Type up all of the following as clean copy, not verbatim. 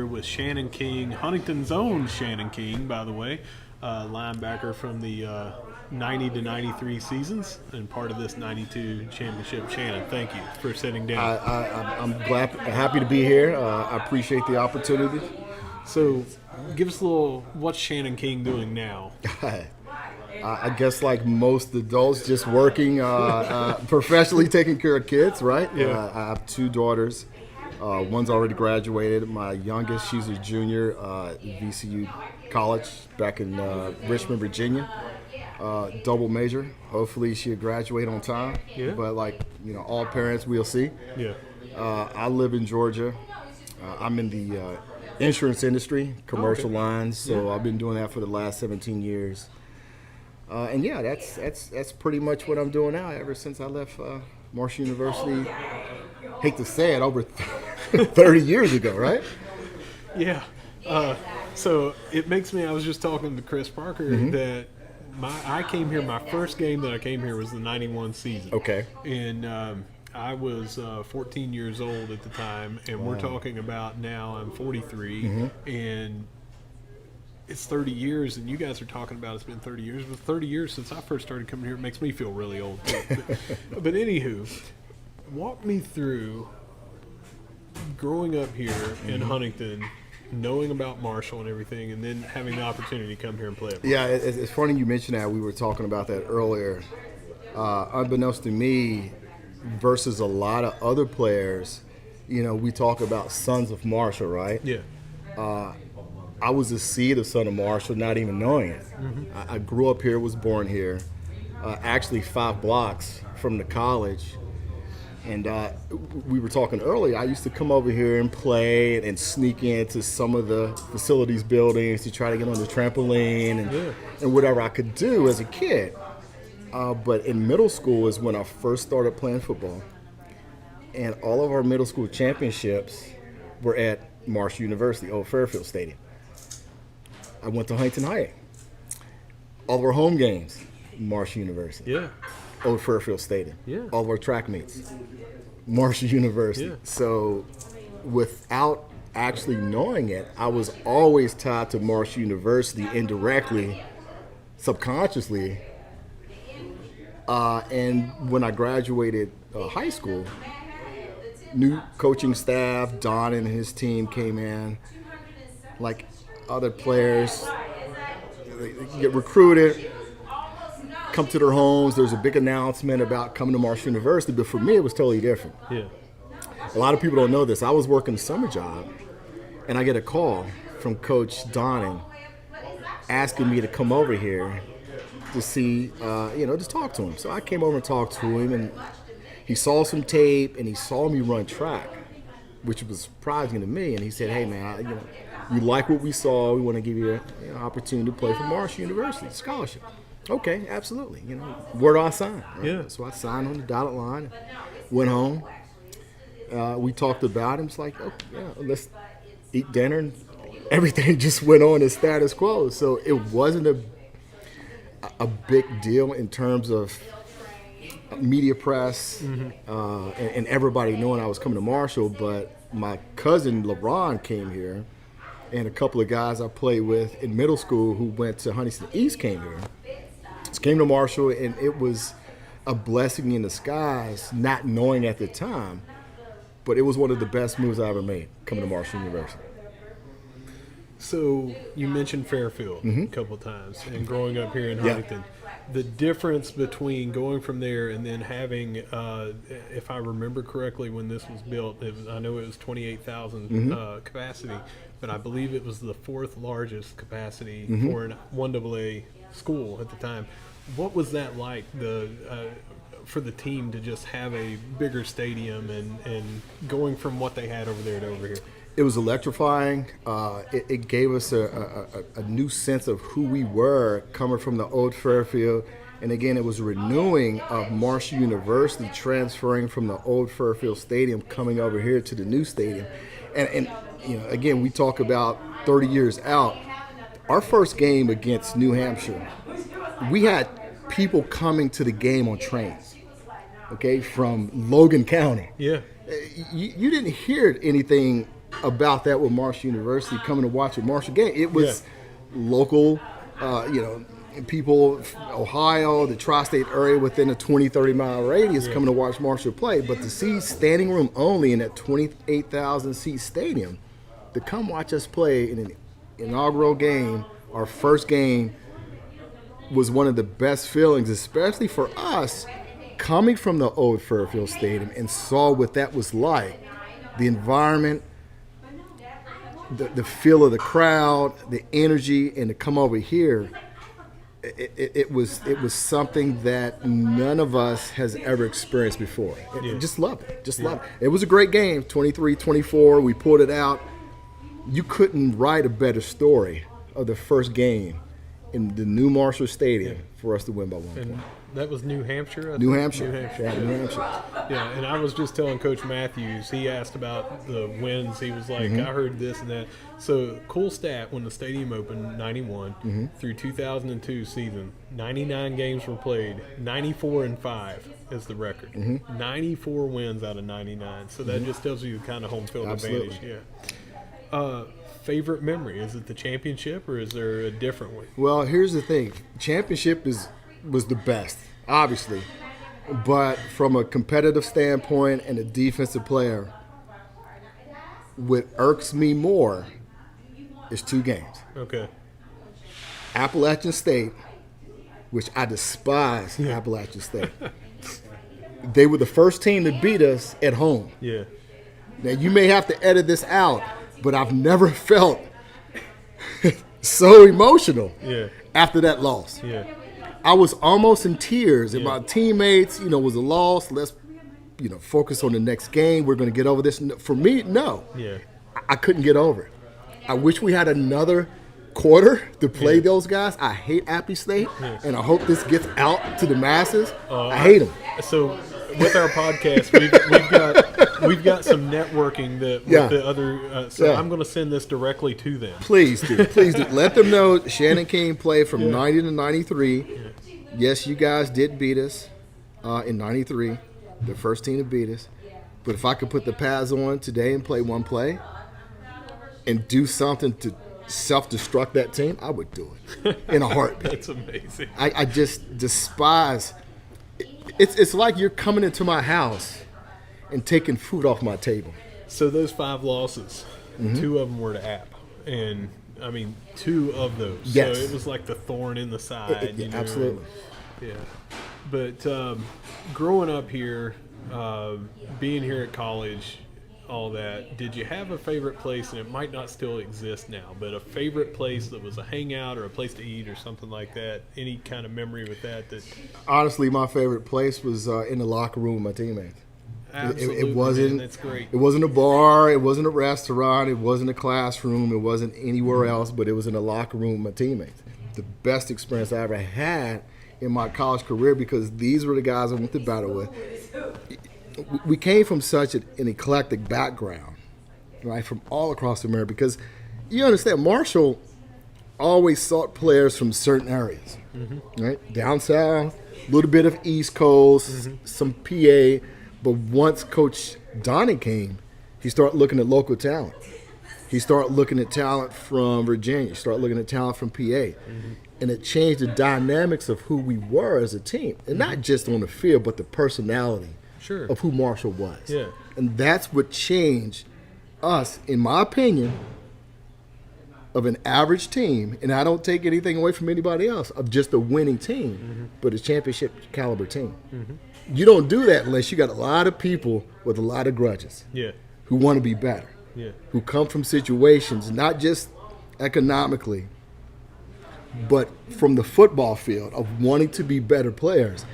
here with Shannon King, Huntington's own Shannon King, by the way, linebacker from the 90 to 93 seasons and part of this 92 championship. Shannon, thank you for sitting down. I'm happy to be here. I appreciate the opportunity. So give us a little, what's Shannon King doing now? I guess like most adults, just working, professionally taking care of kids, right? Yeah. I have two daughters. One's already graduated. My youngest, she's a junior at VCU College back in Richmond, Virginia. Double major. Hopefully she'll graduate on time. Yeah. But like, all parents, we'll see. Yeah. I live in Georgia. I'm in the insurance industry, commercial lines. So I've been doing that for the last 17 years. And yeah, that's pretty much what I'm doing now. Ever since I left Marshall University, hate to say it, over 30 years ago, right? Yeah. So it makes me. I was just talking to Chris Parker that I came here. My first game that I came here was the '91 season. Okay. And I was 14 years old at the time, and we're talking about now. I'm 43, and it's 30 years, and you guys are talking about it's been 30 years. But 30 years since I first started coming here, it makes me feel really old too. But anywho, walk me through growing up here in Huntington, knowing about Marshall and everything, and then having the opportunity to come here and play it. Yeah, it's funny you mentioned that. We were talking about that earlier. Unbeknownst to me, versus a lot of other players, we talk about sons of Marshall, right? Yeah. I was a seed of son of Marshall, not even knowing it. I grew up here, was born here, actually 5 blocks from the college. And we were talking earlier, I used to come over here and play and sneak into some of the facilities buildings to try to get on the trampoline and whatever I could do as a kid. But in middle school is when I first started playing football. And all of our middle school championships were at Marshall University, Old Fairfield Stadium. I went to Huntington High. All of our home games, Marshall University. Yeah. Old Fairfield Stadium. Yeah. All of our track meets, Marshall University. Yeah. So without actually knowing it, I was always tied to Marshall University indirectly, subconsciously. And when I graduated high school, new coaching staff, Don and his team came in. Like other players, they get recruited, come to their homes. There's a big announcement about coming to Marshall University, but for me, it was totally different. Yeah. A lot of people don't know this. I was working a summer job, and I get a call from Coach Donning asking me to come over here to see, just talk to him. So I came over and talked to him, and he saw some tape, and he saw me run track, which was surprising to me. And he said, "Hey, man, we like what we saw. We want to give you an opportunity to play for Marshall University, scholarship." Okay, absolutely. Where do I sign? Right? Yeah. So I signed on the dotted line, went home. We talked about it. It's like, oh, yeah, let's eat dinner. And everything just went on as status quo. So it wasn't a big deal in terms of media press and everybody knowing I was coming to Marshall. But my cousin LeBron came here, and a couple of guys I played with in middle school who went to Huntington East came here. Came to Marshall, and it was a blessing in disguise, not knowing at the time, but it was one of the best moves I ever made, coming to Marshall University. So you mentioned Fairfield a couple of times and growing up here in Huntington. The difference between going from there and then having, if I remember correctly, when this was built, I know it was 28,000 capacity, but I believe it was the 4th largest capacity for an 1AA school at the time. What was that like for the team to just have a bigger stadium and going from what they had over there to over here? It was electrifying. It gave us a new sense of who we were coming from the old Fairfield. And again, it was a renewing of Marshall University transferring from the old Fairfield Stadium coming over here to the new stadium. And again, we talk about 30 years out. Our first game against New Hampshire, we had people coming to the game on trains, okay, from Logan County. Yeah. You didn't hear anything about that with Marshall University, coming to watch a Marshall game. It was local, people, Ohio, the tri-state area within a 20, 30-mile radius coming to watch Marshall play. But to see standing room only in that 28,000-seat stadium, to come watch us play in an inaugural game, our first game, was one of the best feelings, especially for us, coming from the old Fairfield Stadium and saw what that was like. The environment, the feel of the crowd, the energy, and to come over here, it was something that none of us has ever experienced before. Just loved it. Loved it. It was a great game, 23-24. We pulled it out. You couldn't write a better story of the first game in the new Marshall Stadium for us to win by 1 point. That was New Hampshire? New Hampshire. Yeah, and I was just telling Coach Matthews, he asked about the wins. He was like, I heard this and that. So, cool stat, when the stadium opened, 91, through 2002 season, 99 games were played, 94-5 is the record. 94 wins out of 99. So that just tells you the kind of home field advantage. Yeah. Favorite memory? Is it the championship, or is there a different one? Well, here's the thing. Championship was the best, obviously. But from a competitive standpoint and a defensive player, what irks me more is 2 games. Okay. Appalachian State, which I despise Appalachian State. They were the first team to beat us at home. Yeah. Now, you may have to edit this out, but I've never felt so emotional after that loss. Yeah. I was almost in tears, and my teammates, was a loss. Let's, focus on the next game. We're going to get over this. For me, no. Yeah. I couldn't get over it. I wish we had another quarter to play those guys. I hate Appy State, and I hope this gets out to the masses. I hate them. So with our podcast, we've got some networking that with the other. I'm going to send this directly to them. Please do. Let them know Shannon King played from 90 to 93. Yes, you guys did beat us in 93, the first team to beat us. But if I could put the pads on today and play one play and do something to self-destruct that team, I would do it in a heartbeat. That's amazing. I just despise it's like you're coming into my house and taking food off my table. So those 5 losses, 2 of them were to App, and I mean 2 of those. Yes. So it was like the thorn in the side. Absolutely. Yeah. But growing up here, being here at college, all that, did you have a favorite place, and it might not still exist now, but a favorite place that was a hangout or a place to eat or something like that? Any kind of memory with that? Honestly, my favorite place was in the locker room with my teammates. Absolutely, it wasn't. man, that's great. It wasn't a bar. It wasn't a restaurant. It wasn't a classroom. It wasn't anywhere else. But it was in the locker room with my teammates. The best experience I ever had in my college career, because these were the guys I went to battle with. We came from such an eclectic background, right, from all across America. Because you understand, Marshall always sought players from certain areas, right? Down south, a little bit of East Coast, some PA. But once Coach Donnie came, he started looking at local talent. He started looking at talent from Virginia. He started looking at talent from PA. And it changed the dynamics of who we were as a team. And not just on the field, but the personality of who Marshall was. Yeah. And that's what changed us, in my opinion, of an average team. And I don't take anything away from anybody else, of just a winning team, but a championship caliber team. You don't do that unless you got a lot of people with a lot of grudges who want to be better, who come from situations, not just economically, but from the football field, of wanting to be better players.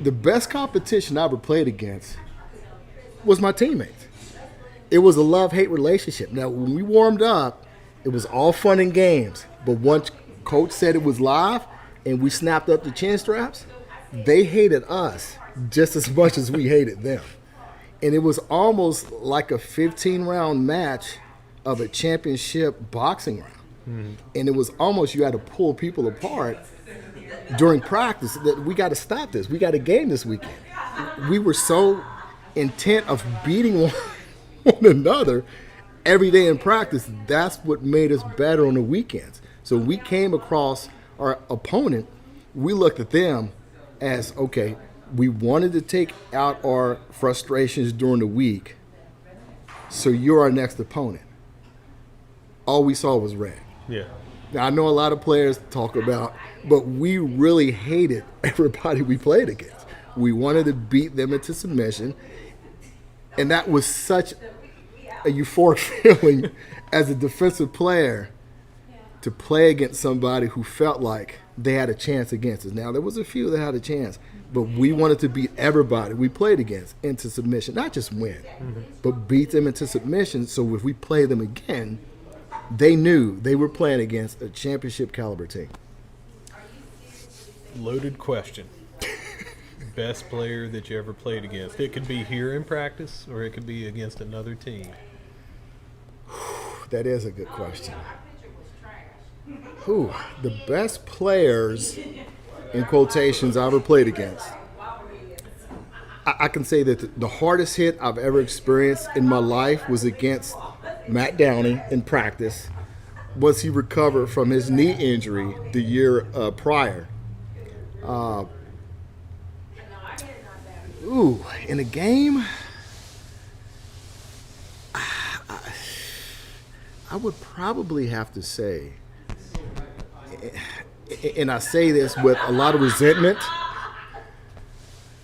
The best competition I ever played against was my teammates. It was a love-hate relationship. Now, when we warmed up, it was all fun and games. But once Coach said it was live and we snapped up the chin straps, they hated us just as much as we hated them. And it was almost like a 15-round match of a championship boxing round. And it was almost, you had to pull people apart during practice, that we got to stop this. We got a game this weekend. We were so intent of beating one another every day in practice, that's what made us better on the weekends. So we came across our opponent, we looked at them as, okay, we wanted to take out our frustrations during the week, so you're our next opponent. All we saw was red. Yeah. Now, I know a lot of players talk about, but we really hated everybody we played against. We wanted to beat them into submission, and that was such a euphoric feeling as a defensive player to play against somebody who felt like they had a chance against us. Now, there was a few that had a chance, but we wanted to beat everybody we played against into submission, not just win, but beat them into submission, so if we play them again, they knew they were playing against a championship caliber team. Loaded question. Best player that you ever played against? It could be here in practice, or it could be against another team. That is a good question. The best players, in quotations, I ever played against. I can say that the hardest hit I've ever experienced in my life was against Matt Downey in practice once he recovered from his knee injury the year prior. In a game, I would probably have to say, and I say this with a lot of resentment,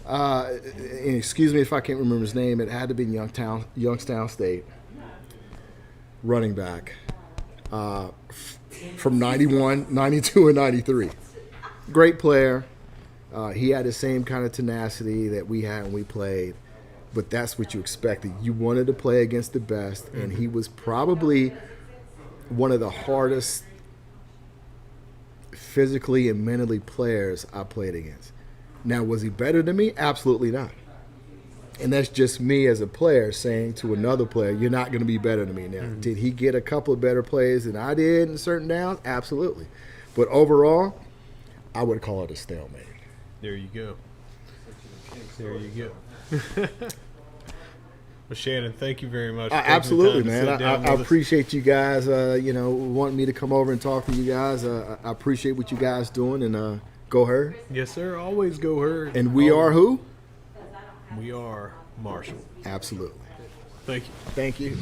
and excuse me if I can't remember his name, it had to be Youngstown State, running back, from 91, 92, and 93. Great player. He had the same kind of tenacity that we had when we played, but that's what you expected. You wanted to play against the best, and he was probably one of the hardest physically and mentally players I played against. Now, was he better than me? Absolutely not. And that's just me as a player saying to another player, you're not going to be better than me now. Did he get a couple of better plays than I did in certain downs? Absolutely. But overall, I would call it a stalemate. There you go. There you go. Well, Shannon, thank you very much. Absolutely, man. I appreciate you guys, wanting me to come over and talk to you guys. I appreciate what you guys doing, and go Herd. Yes, sir. Always go Herd. And we are who? We are Marshall. Absolutely. Thank you. Thank you.